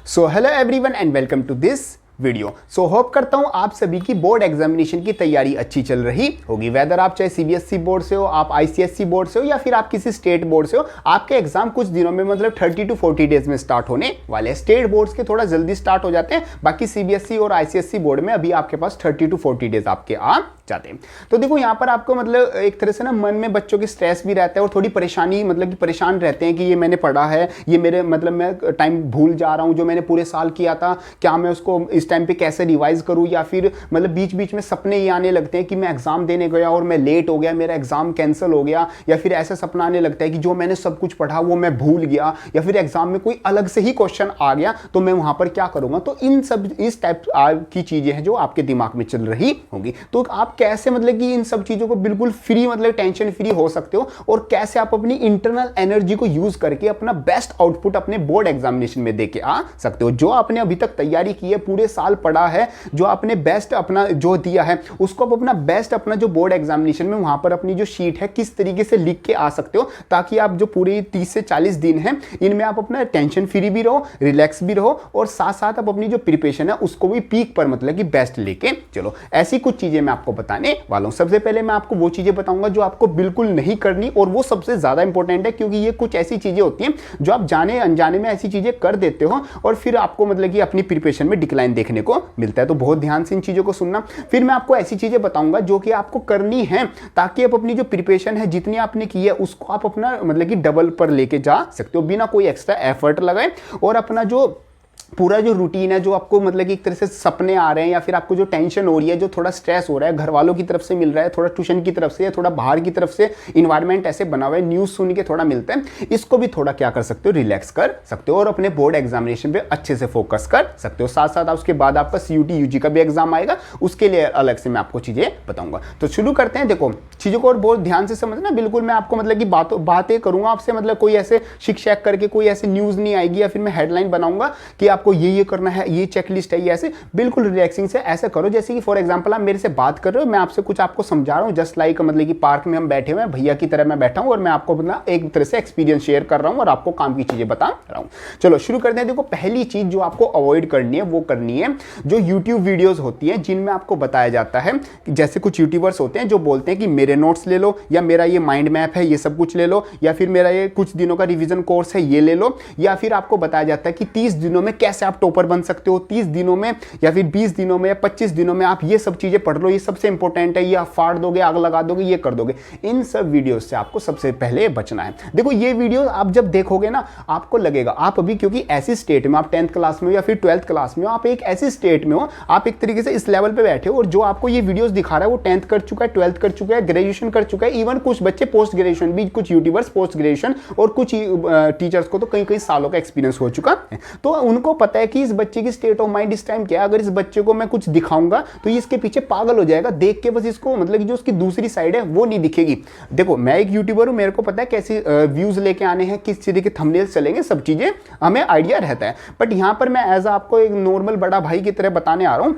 So hello everyone and welcome to this video. So hope करता हूँ आप सभी की बोर्ड एग्जामिनेशन की तैयारी अच्छी चल रही होगी। वेदर आप चाहे सीबीएसई बोर्ड से हो, आप आईसीएसई बोर्ड से हो या फिर आप किसी स्टेट बोर्ड से हो, आपके एग्जाम कुछ दिनों में मतलब 30 to 40 डेज में स्टार्ट होने वाले हैं। स्टेट बोर्ड्स के थोड़ा जल्दी स्टार्ट हो जाते हैं, बाकी सीबीएसई और आईसीएसई बोर्ड में अभी आपके पास 30 to 40 डेज आपके आ जाते हैं। तो देखो यहाँ पर आपको मतलब एक तरह से ना मन में बच्चों की स्ट्रेस भी रहता है और थोड़ी परेशानी मतलब कि परेशान रहते हैं कि ये मैंने पढ़ा है, ये मेरे मतलब मैं टाइम भूल जा रहा हूँ, जो मैंने पूरे साल किया था क्या मैं उसको इस टाइम पे कैसे रिवाइज करूँ, या फिर मतलब बीच बीच में सपने ये आने लगते हैं कि मैं एग्जाम देने गया और मैं लेट हो गया, मेरा एग्जाम कैंसिल हो गया, या फिर ऐसा सपना आने लगता है कि जो मैंने सब कुछ पढ़ा वो मैं भूल गया, या फिर एग्जाम में कोई अलग से ही क्वेश्चन आ गया तो मैं वहां पर क्या करूंगा। तो इन सब इस टाइप की चीजें हैं जो आपके दिमाग में चल रही होंगी। तो आप कैसे मतलब कि इन सब चीजों को बिल्कुल फ्री मतलब टेंशन फ्री हो सकते हो, और कैसे आप अपनी इंटरनल एनर्जी को यूज करके अपना बेस्ट आउटपुट अपने बोर्ड एग्जामिनेशन में देके आ सकते हो। जो आपने अभी तक तैयारी की है, पूरे साल पढ़ा है, जो आपने बेस्ट अपना जो दिया है, उसको आप अपना बेस्ट अपना जो बोर्ड एग्जामिनेशन में वहां पर अपनी जो शीट है किस तरीके से लिख के आ सकते हो, ताकि आप जो पूरी 30 से 40 दिन है इनमें आप अपना टेंशन फ्री भी रहो, रिलैक्स भी रहो, और साथ साथ आप अपनी जो प्रिपरेशन है उसको भी पीक पर मतलब कि बेस्ट लेके चलो। ऐसी कुछ चीजें मैं आपको बताने वाला हूं। सबसे पहले मैं आपको वो चीजें बताऊंगा जो आपको बिल्कुल नहीं करनी, और वो सबसे ज्यादा इंपॉर्टेंट है, क्योंकि ये कुछ ऐसी चीजें होती हैं जो आप जाने अनजाने में ऐसी चीजें कर देते हो और फिर आपको मतलब कि अपनी प्रिपरेशन में डिक्लाइन देखने को मिलता है। तो बहुत ध्यान से इन चीजों को सुनना। फिर मैं आपको ऐसी चीजें बताऊंगा जो कि आपको करनी है, ताकि आप अपनी जो प्रिपरेशन है जितनी आपने की है उसको आप अपना मतलब कि डबल पर लेके जा सकते हो बिना कोई एक्स्ट्रा एफर्ट लगाए, और अपना जो पूरा जो रूटीन है, जो आपको मतलब कि एक तरह से सपने आ रहे हैं या फिर आपको जो टेंशन हो रही है, जो थोड़ा स्ट्रेस हो रहा है, घर वालों की तरफ से मिल रहा है, थोड़ा ट्यूशन की तरफ से या थोड़ा बाहर की तरफ से इन्वायरमेंट ऐसे बना हुआ है, न्यूज़ सुन के थोड़ा मिलता है, इसको भी थोड़ा क्या कर सकते हो, रिलैक्स कर सकते हो और अपने बोर्ड एग्जामिनेशन पे अच्छे से फोकस कर सकते हो। साथ साथ उसके बाद आपका सीयूटी यूजी का भी एग्जाम आएगा, उसके लिए अलग से मैं आपको चीज़ें बताऊंगा। तो शुरू करते हैं। देखो चीज़ों को और बहुत ध्यान से समझना। बिल्कुल मैं आपको मतलब कि बातें करूंगा आपसे, मतलब कोई ऐसे शिक्षक करके कोई ऐसे न्यूज़ नहीं आएगी या फिर मैं हेडलाइन बनाऊंगा कि आपको ये करना है, ये चेकलिस्ट है, ये ऐसे बिल्कुल रिलैक्सिंग से ऐसे करो जैसे कि फॉर एग्जांपल आप मेरे से बात कर रहे हो, मैं आपसे कुछ आपको समझा रहा हूं, जस्ट लाइक मतलब कि पार्क में हम बैठे हुए हैं, भैया की तरह मैं बैठा हूं और मैं आपको मतलब एक तरह से एक्सपीरियंस शेयर कर रहा हूं और आपको काम की चीजें बता रहा हूं। चलो शुरू करते हैं। देखो पहली चीज जो आपको अवॉइड करनी है वो करनी है जो यूट्यूब वीडियोज होती है जिनमें आपको बताया जाता है, जैसे कुछ यूट्यूबर्स होते हैं जो बोलते हैं कि मेरे नोट्स ले लो, या मेरा ये माइंड मैप है, ये सब कुछ ले लो, या फिर मेरा ये कुछ दिनों का रिविजन कोर्स है ये ले लो, या फिर आपको बताया जाता है कि 30 दिनों में कैसे आप टॉपर बन सकते हो, 30 दिनों में या फिर 20 दिनों में या 25 दिनों में आप ये सब चीजें पढ़ लो, ये सबसे इंपॉर्टेंट है, ये आप फाड़ दोगे, आग लगा दोगे, ये कर दोगे। इन सब वीडियोस से आपको सबसे पहले बचना है। देखो ये वीडियो आप जब देखोगे ना, आपको लगेगा आप अभी क्योंकि ऐसी स्टेट में आप 10th क्लास में हो या फिर 12th क्लास में हो, आप एक ऐसी स्टेट में हो, आप एक तरीके से इस लेवल पे बैठे हो, और जो आपको ये वीडियोस दिखा रहा है वो 10th कर चुका है, 12th कर चुका है, ग्रेजुएशन कर चुका है, इवन कुछ बच्चे पोस्ट ग्रेजुएशन भी, कुछ यूट्यूबर्स पोस्ट ग्रेजुएशन, और कुछ टीचर्स को तो कई कई सालों का एक्सपीरियंस हो चुका है। तो उनको पता है कि इस बच्चे की स्टेट ऑफ माइंड इस टाइम क्या है। अगर इस बच्चे को मैं कुछ दिखाऊंगा तो ये इसके पीछे पागल हो जाएगा देख के, बस इसको मतलब कि जो उसकी दूसरी साइड है वो नहीं दिखेगी। देखो मैं एक यूट्यूबर हूं, मेरे को पता है कैसे व्यूज लेके आने हैं, किस तरीके के थंबनेल्स चलेंगे, सब चीजें हमें आइडिया रहता है। बट यहां पर मैं एज आपको एक नॉर्मल बड़ा भाई की तरह बताने आ रहा हूं,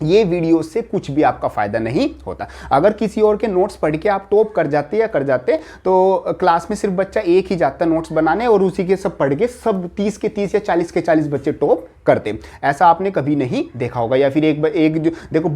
ये वीडियो से कुछ भी आपका फायदा नहीं होता। अगर किसी और के नोट्स पढ़ के आप टॉप कर जाते या कर जाते तो क्लास में सिर्फ बच्चा एक ही जाता नोट्स बनाने, और उसी के सब पढ़ के सब 30 के 30 या 40 के 40 बच्चे टॉप करते। ऐसा आपने कभी नहीं देखा होगा। या फिर एक जो देखो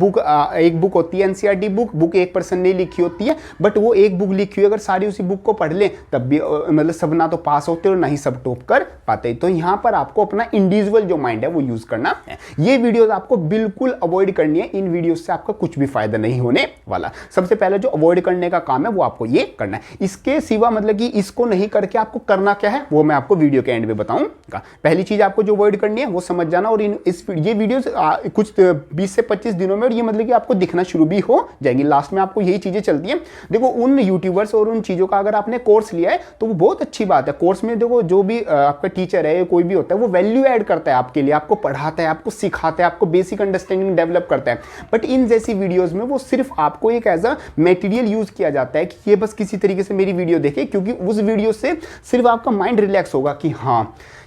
एक बुक होती है एनसीईआरटी बुक एक पर्सन ने लिखी होती है, बट वो एक बुक लिखी हुई, अगर सारी उसी बुक को पढ़ ले तब भी मतलब सब ना तो पास होते और ना ही सब टॉप कर पाते। तो यहाँ पर आपको अपना इंडिविजुअल जो माइंड है वो यूज करना है। ये वीडियोस आपको बिल्कुल अवॉइड करनी है। इन वीडियोस से आपका कुछ भी फायदा नहीं होने वाला। सबसे पहले जो अवॉइड करने का काम है वो आपको ये करना है। इसके सिवा मतलब कि इसको नहीं करके आपको करना क्या है वो मैं आपको वीडियो के एंड में बताऊंगा। पहली चीज आपको जो अवॉइड करनी है वो समझ जाना, और ये वीडियोस कुछ 20 से 25 दिनों में, और ये मतलब कि आपको दिखना शुरू भी हो जाएंगी। लास्ट में आपको यही चीजें चलती हैं। देखो उन यूट्यूबर्स और उन चीजों का अगर आपने कोर्स लिया है तो वो बहुत अच्छी बात है। कोर्स में देखो जो भी आपका टीचर है, कोई भी होता है, वो वैल्यू ऐड करता है आपके लिए, आपको पढ़ाता है, आपको सिखाता है, आपको बेसिक अंडरस्टैंडिंग डेवलप करता है। बट इन जैसी वीडियोस में वो सिर्फ आपको एक एज अ मटेरियल यूज किया जाता है कि ये बस किसी तरीके से मेरी वीडियो देखे, क्योंकि उस वीडियो से सिर्फ आपका माइंड रिलैक्स होगा कि हाँ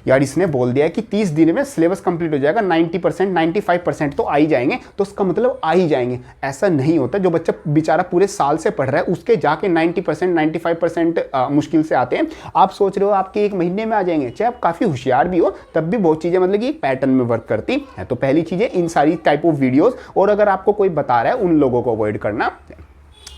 यार इसने बोल दिया है कि 30 दिन में सिलेबस कंप्लीट हो जाएगा, 90% 95% तो आ ही जाएंगे, तो उसका मतलब आ ही जाएंगे। ऐसा नहीं होता। जो बच्चा बेचारा पूरे साल से पढ़ रहा है उसके जाके 90% 95% मुश्किल से आते हैं। आप सोच रहे हो आपके एक महीने में आ जाएंगे, चाहे आप काफ़ी होशियार भी हो तब भी बहुत चीज़ें मतलब कि एक पैटर्न में वर्क करती है। तो पहली चीज़ है इन सारी टाइप ऑफ वीडियोस, और अगर आपको कोई बता रहा है उन लोगों को अवॉइड करना।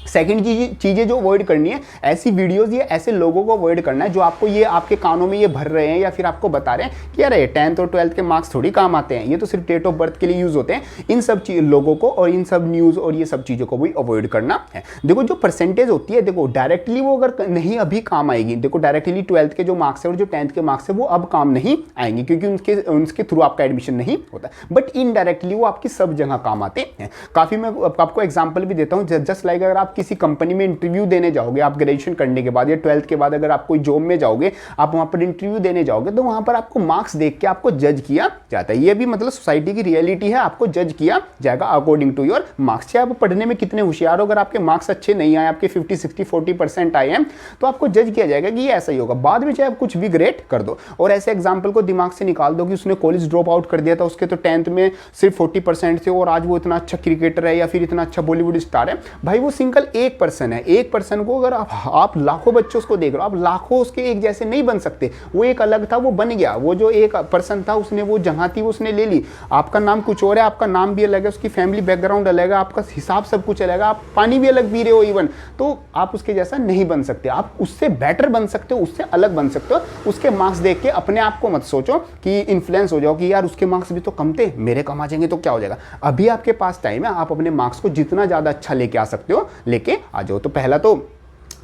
सेकंड चीज़ें जो अवॉइड करनी है, ऐसी वीडियोस या ऐसे लोगों को अवॉइड करना है जो आपको ये आपके कानों में ये भर रहे हैं या फिर आपको बता रहे हैं कि अरे 10th और 12th के मार्क्स थोड़ी काम आते हैं, ये तो सिर्फ डेट ऑफ बर्थ के लिए यूज़ होते हैं। इन सब लोगों को और इन सब न्यूज़ और ये सब चीज़ों को भी अवॉइड करना है। देखो जो परसेंटेज होती है, देखो डायरेक्टली वो अगर नहीं अभी काम आएगी, देखो डायरेक्टली 12th के जो मार्क्स है और जो 10th के मार्क्स है वो अब काम नहीं आएंगे क्योंकि उनके थ्रू आपका एडमिशन नहीं होता, बट इनडायरेक्टली वो आपकी सब जगह काम आते हैं। काफ़ी मैं आपको एग्जाम्पल भी देता हूँ। जस्ट लाइक अगर आप किसी कंपनी में इंटरव्यू देने जाओगे, आप ग्रेजुएशन करने के बाद या 12th के बाद अगर आप कोई जॉब में जाओगे, आप वहां पर इंटरव्यू देने जाओगे, तो वहां पर आपको मार्क्स देख के आपको जज किया जाता है। ये भी मतलब सोसाइटी की रियलिटी है, आपको जज किया जाएगा अकॉर्डिंग टू योर मार्क्स। चाहे आप पढ़ने में कितने होशियार हो, अगर आपके मार्क्स अच्छे नहीं आए, आपके 50 60 40% आए हैं, तो आपको जज किया जाएगा कि ये ऐसा ही होगा। बाद में चाहे आप कुछ भी ग्रेड कर दो। और ऐसे एग्जाम्पल को दिमाग से निकाल दो कि उसने कॉलेज ड्रॉप आउट कर दिया था, उसके तो 10th में सिर्फ 40% थे और आज वो इतना अच्छा क्रिकेटर है या फिर इतना अच्छा बॉलीवुड स्टार है। भाई वो सिंगल एक पर्सन है। एक पर्सन को अगर आप लाखों बच्चों को देख रहे हो, आप लाखों उसके एक जैसे नहीं बन सकते। वो एक अलग था, वो बन गया। वो जो एक पर्सन था उसने वो जहां थी उसने ले ली। आपका नाम कुछ और है, आपका नाम भी अलग है, उसकी फैमिली बैकग्राउंड अलग है, आपका हिसाब सब कुछ अलग है, आप पानी भी अलग पी रहे हो इवन, तो आप उसके जैसा नहीं बन सकते। आप उससे बेटर बन सकते हो, उससे अलग बन सकते हो। उसके मार्क्स देख के अपने आप को मत सोचो कि इन्फ्लुएंस हो जाओ कि यार उसके मार्क्स भी तो कम थे, मेरे कम आ जाएंगे तो क्या हो जाएगा। अभी आपके पास टाइम है, आप अपने मार्क्स को जितना ज्यादा अच्छा लेके आ सकते हो लेके आ जाओ। तो पहला तो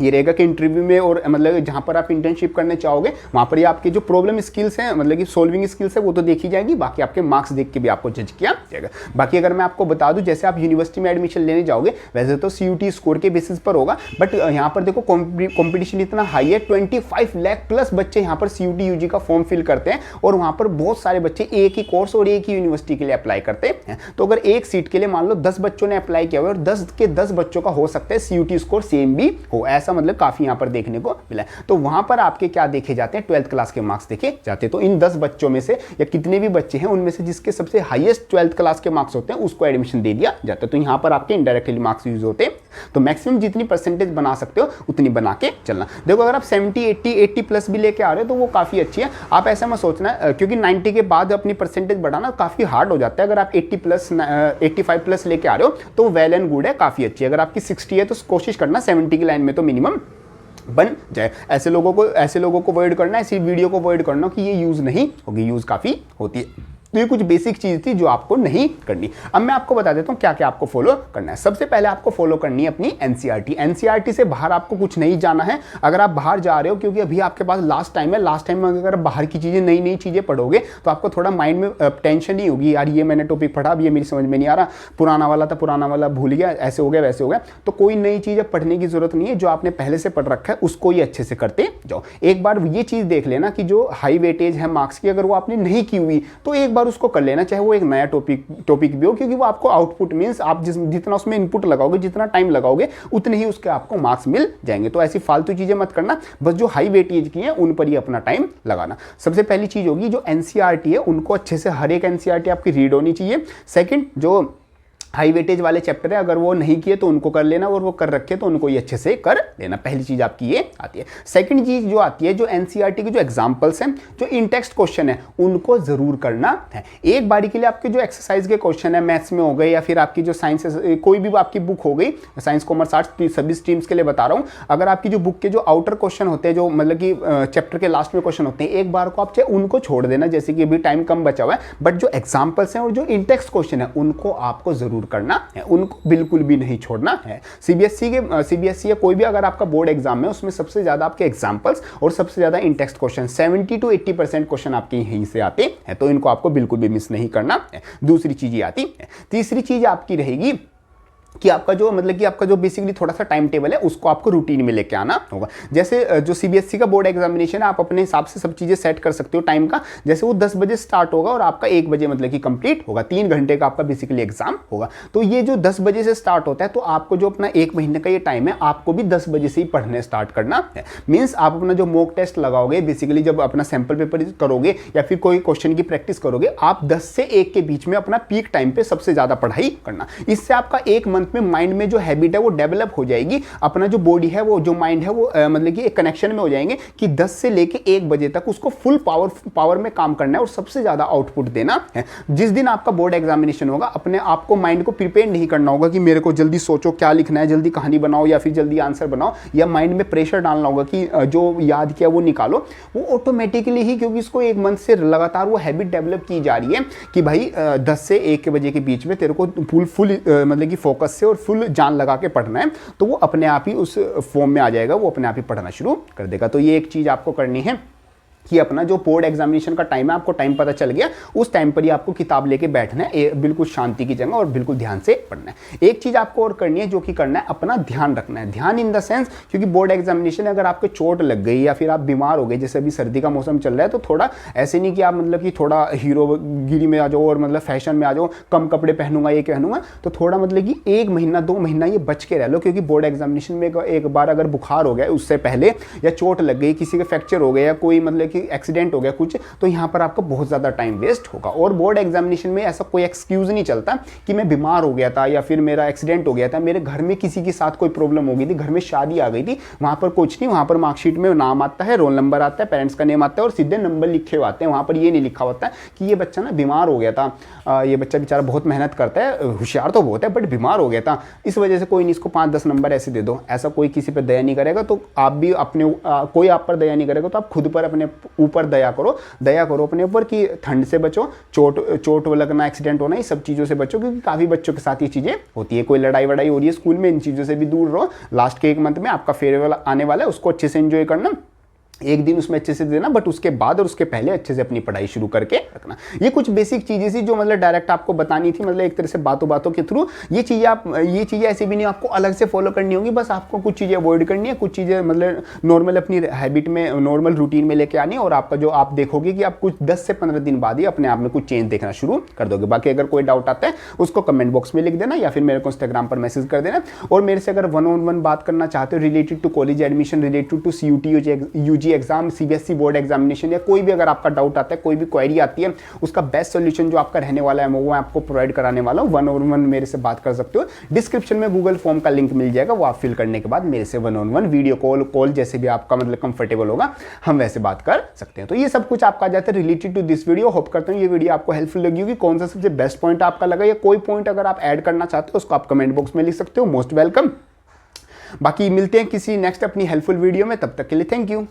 ये रहेगा कि इंटरव्यू में और मतलब जहाँ पर आप इंटर्नशिप करने चाहोगे वहाँ पर ये आपके जो प्रॉब्लम स्किल्स हैं, मतलब कि सोल्विंग स्किल्स है, वो तो देखी जाएगी। बाकी आपके मार्क्स देख के भी आपको जज किया जाएगा। बाकी अगर मैं आपको बता दूं, जैसे आप यूनिवर्सिटी में एडमिशन लेने जाओगे वैसे तो CUT स्कोर के बेसिस पर होगा, बट यहाँ पर देखो कॉम्पिटिशन इतना हाई है। 25 लाख प्लस बच्चे यहाँ पर CUT UG का फॉर्म फिल करते हैं और वहाँ पर बहुत सारे बच्चे एक ही कोर्स और एक ही यूनिवर्सिटी के लिए अप्लाई करते हैं। तो अगर एक सीट के लिए मान लो 10 बच्चों ने अप्लाई किया हुआ और 10 के 10 बच्चों का हो सकता है CUT स्कोर सेम भी हो, ऐसा मतलब काफी यहां पर देखने को मिला है। तो वहां पर आपके क्या देखे जाते हैं, 12th क्लास के मार्क्स देखे जाते हैं। तो इन 10 बच्चों में से या कितने भी बच्चे हैं उनमें से जिसके सबसे हाईएस्ट 12th क्लास के मार्क्स होते हैं उसको एडमिशन दे दिया जाता है। तो यहां पर आपके इनडायरेक्टली मार्क्स यूज होते हैं। तो मैक्सिमम जितनी परसेंटेज बना सकते हो उतनी बना के चलना। देखो अगर आप 70 80 प्लस भी लेके आ रहे हो तो वो काफी अच्छी है। आप ऐसा मत सोचना क्योंकि 90 के बाद अपनी परसेंटेज बढ़ाना काफी हार्ड हो जाता है। अगर आप 80 प्लस 85 प्लस लेके आ रहे हो तो वेल एंड गुड है, काफी अच्छी है। अगर आपकी 60 है तो कोशिश करना 70 की लाइन में तो मिनिमम बन जाए। ऐसे लोगों को अवॉइड करना, ऐसी वीडियो को अवॉइड करना कि ये यूज नहीं होगी, यूज काफी होती है। तो ये कुछ बेसिक चीज थी जो आपको नहीं करनी। अब मैं आपको बता देता हूँ क्या क्या आपको फॉलो करना है। सबसे पहले आपको फॉलो करनी है अपनी एनसीईआरटी से बाहर आपको कुछ नहीं जाना है। अगर आप बाहर जा रहे हो क्योंकि अभी आपके पास लास्ट टाइम है, लास्ट टाइम में अगर बाहर की चीजें नई चीजें पढ़ोगे तो आपको थोड़ा माइंड में टेंशन नहीं होगी, यार ये मैंने टॉपिक पढ़ा, अब ये मेरी समझ में नहीं आ रहा, पुराना वाला भूल गया, ऐसे हो गया वैसे हो गया। तो कोई नई चीजें पढ़ने की जरूरत नहीं है, जो आपने पहले से पढ़ रखा है उसको ही अच्छे से करते जाओ। एक बार ये चीज देख लेना कि जो हाई वेटेज है मार्क्स की, अगर वो आपने नहीं की हुई तो एक बार उसको कर लेना, चाहे वो एक नया टॉपिक भी हो, क्योंकि वो आपको आउटपुट मींस आप जितना उसमें इनपुट लगाओगे, जितना टाइम लगाओगे उतने ही उसके आपको मार्क्स मिल जाएंगे। तो ऐसी फालतू चीजें मत करना, बस जो हाई वेटेज की है उन पर ही अपना टाइम लगाना। सबसे पहली चीज होगी जो एनसीईआरटी है उनको अच्छे से हर एक एनसीईआरटी आपकी रीड होनी चाहिए। सेकंड, जो हाई वेटेज वाले चैप्टर है अगर वो नहीं किए तो उनको कर लेना, और वो कर रखे तो उनको ये अच्छे से कर लेना। पहली चीज आपकी ये आती है। सेकंड चीज जो आती है, जो एनसीईआरटी के जो एग्जांपल्स हैं, जो इन टेक्स्ट क्वेश्चन है उनको जरूर करना है। एक बारी के लिए आपके जो एक्सरसाइज के क्वेश्चन है मैथ्स में हो गए या फिर आपकी जो साइंस कोई भी आपकी बुक हो गई, साइंस कॉमर्स आर्ट्स सभी स्ट्रीम्स के लिए बता रहा हूँ, अगर आपकी जो बुक के जो आउटर क्वेश्चन होते हैं, जो मतलब कि चैप्टर के लास्ट में क्वेश्चन होते हैं, एक बार को आप चाहे उनको छोड़ देना, जैसे कि अभी टाइम कम बचा हुआ है, बट जो एग्जाम्पल्स हैं और जो इन टेक्स्ट क्वेश्चन है उनको आपको जरूर करना है, उनको बिल्कुल भी नहीं छोड़ना है। सीबीएसई या कोई भी अगर आपका बोर्ड एग्जाम है उसमें सबसे ज्यादा आपके एग्जांपल्स और सबसे ज्यादा इन टेक्स्ट क्वेश्चन 70 to 80% क्वेश्चन आपके यहीं से आते हैं, तो इनको आपको बिल्कुल भी मिस नहीं करना है। दूसरी चीज आती है। तीसरी चीज आपकी रहेगी कि आपका जो मतलब कि आपका जो बेसिकली थोड़ा सा टाइम टेबल है उसको आपको रूटीन में लेके आना होगा। जैसे जो सीबीएसई का बोर्ड एग्जामिनेशन है आप अपने हिसाब से सब चीज़ें सेट कर सकते हो टाइम का। जैसे वो 10 बजे स्टार्ट होगा और आपका 1 बजे मतलब कि कंप्लीट होगा, 3 घंटे का आपका बेसिकली एग्जाम होगा। तो ये जो 10 बजे से स्टार्ट होता है तो आपको जो अपना 1 महीने का ये टाइम है आपको भी 10 बजे से ही पढ़ने स्टार्ट करना है। मीन्स आप अपना जो मॉक टेस्ट लगाओगे बेसिकली जब अपना सैंपल पेपर करोगे या फिर कोई क्वेश्चन की प्रैक्टिस करोगे आप 10 से 1 के बीच में अपना पीक टाइम पे सबसे ज़्यादा पढ़ाई करना। इससे आपका 1 मंथ में माइंड में जो हैबिट है वो डेवलप हो जाएगी, अपना जो बॉडी है वो जो माइंड है वो मतलब कि एक कनेक्शन में हो जाएंगे कि 10 से लेके 1 बजे तक उसको फुल पावर में काम करना है और सबसे ज्यादा आउटपुट देना है। जिस दिन आपका बोर्ड एग्जामिनेशन होगा अपने आप को माइंड को प्रिपेयर नहीं करना होगा कि मेरे को जल्दी सोचो क्या लिखना है, जल्दी कहानी बनाओ या फिर जल्दी आंसर बनाओ, या माइंड में प्रेशर डालना होगा कि जो याद किया वो निकालो। वो ऑटोमेटिकली ही, क्योंकि इसको 1 मंथ से लगातार वो हैबिट डेवलप की जा रही है कि भाई 10 से 1 बजे के बीच में तेरे को फुल मतलब कि फोकस से और फुल जान लगा के पढ़ना है, तो वो अपने आप ही उस फॉर्म में आ जाएगा, वो अपने आप ही पढ़ना शुरू कर देगा। तो ये एक चीज आपको करनी है कि अपना जो बोर्ड एग्जामिनेशन का टाइम है आपको टाइम पता चल गया, उस टाइम पर ही आपको किताब लेके बैठना है बिल्कुल शांति की जगह और बिल्कुल ध्यान से पढ़ना है। एक चीज आपको और करनी है जो कि करना है अपना ध्यान रखना है। ध्यान इन द सेंस क्योंकि बोर्ड एग्जामिनेशन अगर आपको चोट लग गई या फिर आप बीमार हो गए, जैसे अभी सर्दी का मौसम चल रहा है, तो थोड़ा ऐसे नहीं कि आप मतलब कि थोड़ा हीरोगिरी में आ जाओ और मतलब फैशन में आ जाओ, कम कपड़े पहनूंगा ये पहनूंगा, तो थोड़ा मतलब कि 1 महीना 2 महीना ये बच के रह लो। क्योंकि बोर्ड एग्जामिनेशन में एक बार अगर बुखार हो गया उससे पहले या चोट लग गई, किसी का फ्रैक्चर हो गया, कोई मतलब कि एक्सीडेंट हो गया कुछ, तो यहां पर आपका बहुत ज्यादा टाइम वेस्ट होगा। और बोर्ड एग्जामिनेशन में ऐसा कोई एक्सक्यूज नहीं चलता कि मैं बीमार हो गया था या फिर मेरा एक्सीडेंट हो गया था, मेरे घर में किसी के साथ कोई प्रॉब्लम हो गई थी, घर में शादी आ गई थी, वहां पर कुछ नहीं। वहां पर मार्कशीट में नाम आता है, रोल नंबर आता है, पेरेंट्स का नेम आता है और सीधे नंबर लिखे हुए आते हैं। वहां पर ये नहीं लिखा होता है कि ये बच्चा ना बीमार हो गया था, ये बच्चा बेचारा बहुत मेहनत करता है, होशियार तो बहुत है बट बीमार हो गया था, इस वजह से कोई नहीं इसको 5-10 नंबर ऐसे दे दो। ऐसा कोई किसी पर दया नहीं करेगा, तो आप भी अपने कोई आप पर दया नहीं करेगा, तो आप खुद पर अपने ऊपर दया करो अपने ऊपर कि ठंड से बचो, चोट लगना, एक्सीडेंट होना, ये सब चीज़ों से बचो। क्योंकि काफ़ी बच्चों के साथ ये चीज़ें होती है, कोई लड़ाई वड़ाई हो रही है स्कूल में, इन चीज़ों से भी दूर रहो। लास्ट के 1 मंथ में आपका फेयरवेल आने वाला है, उसको अच्छे से एंजॉय करना, 1 दिन उसमें अच्छे से देना, बट उसके बाद और उसके पहले अच्छे से अपनी पढ़ाई शुरू करके रखना। ये कुछ बेसिक चीज़ें थी जो मतलब डायरेक्ट आपको बतानी थी, मतलब एक तरह से बातों के थ्रू। ये चीज़ें ऐसी भी नहीं आपको अलग से फॉलो करनी होगी, बस आपको कुछ चीज़ें अवॉइड करनी है, कुछ चीज़ें मतलब नॉर्मल अपनी हैबिट में, नॉर्मल रूटीन में लेके आनी है, और आपका जो आप देखोगे कि आप कुछ 10 से 15 दिन बाद ही अपने आप में कुछ चेंज देखना शुरू कर दोगे। बाकी अगर कोई डाउट आता है उसको कमेंट बॉक्स में लिख देना या फिर मेरे को इंस्टाग्राम पर मैसेज कर देना। और मेरे से अगर 1-on-1 बात करना चाहते हो related to college admission, related to CUT UG exam, CBSE board examination, या कोई भी अगर आपका डाउट आता है, कोई भी क्वेरी आती है, उसका बेस्ट सॉल्यूशन जो आपका रहने वाला है वो मैं आपको प्रोवाइड कराने वाला हूँ। 1-on-1 मेरे से बात कर सकते हो। डिस्क्रिप्शन में गूगल फॉर्म का लिंक मिल जाएगा, वो आप फिल करने के बाद मेरे से 1-on-1 वीडियो कॉल जैसे भी आपका मतलब कंफर्टेबल होगा हम वैसे बात कर सकते हैं। तो ये सब कुछ आपका आ जाता है related to this video. Hope करता हूँ ये वीडियो आपको हेल्पफुल लगी होगी। कौन सा सबसे बेस्ट पॉइंट आपका लगा, या कोई पॉइंट अगर आप ऐड करना चाहते हो उसको आप कमेंट बॉक्स में लिख सकते हो, मोस्ट वेलकम। बाकी मिलते हैं किसी नेक्स्ट अपनी हेल्पफुल वीडियो में, तब तक के लिए थैंक यू।